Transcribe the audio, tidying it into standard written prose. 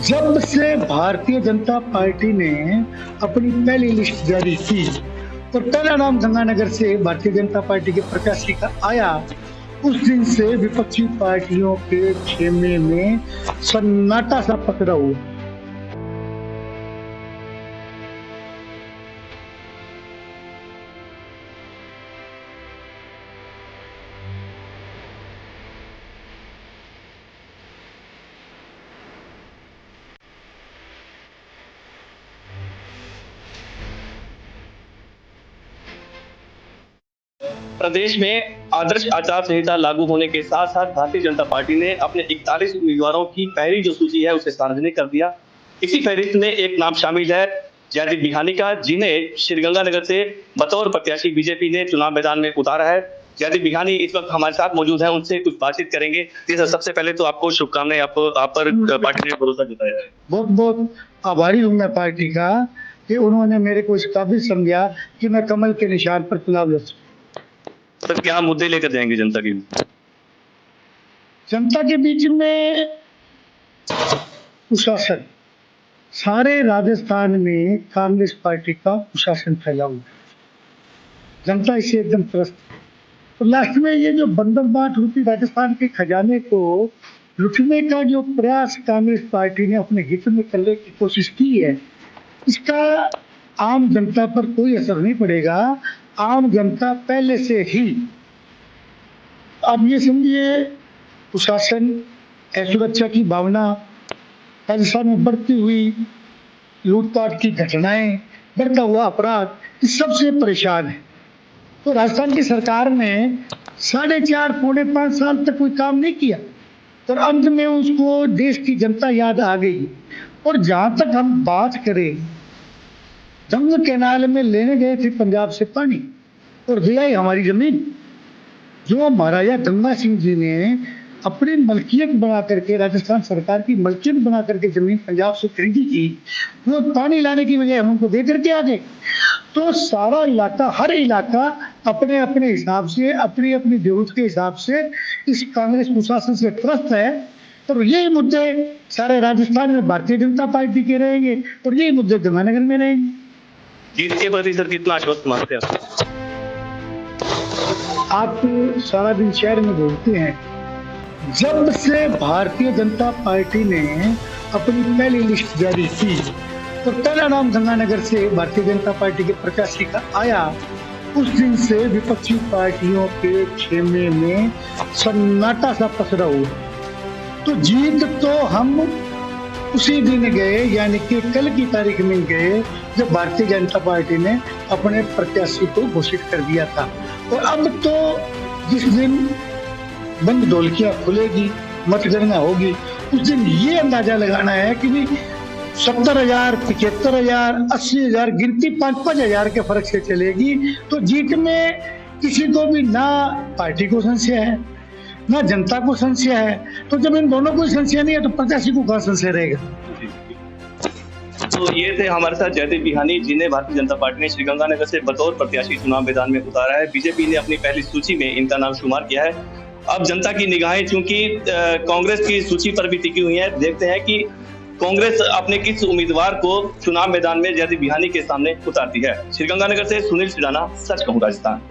जब से भारतीय जनता पार्टी ने अपनी पहली लिस्ट जारी की और पहला नाम गंगानगर से भारतीय जनता पार्टी के प्रत्याशी का आया, उस दिन से विपक्षी पार्टियों के खेमे में सन्नाटा सा पकड़ा हुआ। प्रदेश में आदर्श आचार संहिता लागू होने के साथ साथ भारतीय जनता पार्टी ने अपने 41 उम्मीदवारों की पहली जो सूची है उसे सार्वजनिक कर दिया। इसी फहरिस्त में एक नाम शामिल है जयदीप बिहानी का, जिन्हें श्रीगंगानगर से बतौर प्रत्याशी बीजेपी ने चुनाव मैदान में उतारा है। जयदीप बिहानी इस वक्त हमारे साथ मौजूद है, उनसे कुछ बातचीत करेंगे। जी सर, सबसे पहले तो आपको शुभकामनाएं, आप पर पार्टी ने भरोसा जताया है। बहुत बहुत आभारी हूँ मैं पार्टी का कि उन्होंने मेरे को इस काबिल समझा कि मैं कमल के निशान पर चुनाव लड़ सकूं। सर, क्या मुद्दे लेकर जाएंगे जनता के बीच में? कुशासन, सारे राजस्थान में कांग्रेस पार्टी का कुशासन फैला हुआ, जनता इसे एकदम त्रस्त। तो लास्ट में ये जो बंदरबाट होती राजस्थान के खजाने को लुटने का जो प्रयास कांग्रेस पार्टी ने अपने हित में करने की कोशिश की है, इसका आम जनता पर कोई असर नहीं पड़ेगा। आम जनता पहले से ही, आप ये समझिए, कुशासन, असुरक्षा की भावना, राजस्थान में बढ़ती हुई लूटपाट की घटनाएं, बढ़ता हुआ अपराध, इस सबसे परेशान है। तो राजस्थान की सरकार ने 4.5 पौने 5 साल तक कोई काम नहीं किया और अंत में उसको देश की जनता याद आ गई। और जहां तक हम बात करें, जंग कैनाल में लेने गए थे पंजाब से पानी और दिया ही हमारी जमीन, जो महाराजा गंगा सिंह जी ने अपनी मलकियत बना करके, राजस्थान सरकार की मलकियत बना करके जमीन पंजाब से खरीदी थी, वो पानी लाने की वजह हमको दे करके आ गए। तो सारा इलाका, हर इलाका अपने अपने हिसाब से, अपनी अपनी जरूरत के हिसाब से इस कांग्रेस प्रशासन से त्रस्त है। तो यही मुद्दे सारे राजस्थान में भारतीय जनता पार्टी के रहेंगे और यही मुद्दे गंगानगर में रहेंगे। जीत के प्रति सर कितना आश्वस्त मानते हैं आप? सारा दिन शहर में घूमते हैं। जब से भारतीय जनता पार्टी ने अपनी पहली लिस्ट जारी की तो पहला नाम गंगानगर से भारतीय जनता पार्टी के प्रत्याशी का आया, उस दिन से विपक्षी पार्टियों के खेमे में सन्नाटा सा पसरा हुआ। तो जीत तो हम उसी दिन गए, यानी कि कल की तारीख में गए, जब भारतीय जनता पार्टी ने अपने प्रत्याशी को घोषित कर दिया था। और अब तो जिस दिन बंद ढोलकियां खुलेगी, मतगणना होगी, उस दिन ये अंदाजा लगाना है कि 70,000, 75,000, 80,000 गिनती 5-5 हजार के फर्क से चलेगी। तो जीत में किसी को भी ना पार्टी को संशय है, ना जनता को संशय है। तो जब इन दोनों को संशय नहीं है तो प्रत्याशी को कहाँ संशय रहेगा? तो ये थे हमारे साथ जयदीप बिहानी, जिन्हें भारतीय जनता पार्टी ने श्रीगंगानगर से बतौर प्रत्याशी चुनाव मैदान में उतारा है। बीजेपी ने अपनी पहली सूची में इनका नाम शुमार किया है। अब जनता की निगाहें चूंकि कांग्रेस की सूची पर भी टिकी हुई है, देखते हैं कि कांग्रेस अपने किस उम्मीदवार को चुनाव मैदान में जयदीप बिहानी के सामने उतारती है। श्रीगंगानगर से सुनील सिडाना, सच कहूं राजस्थान।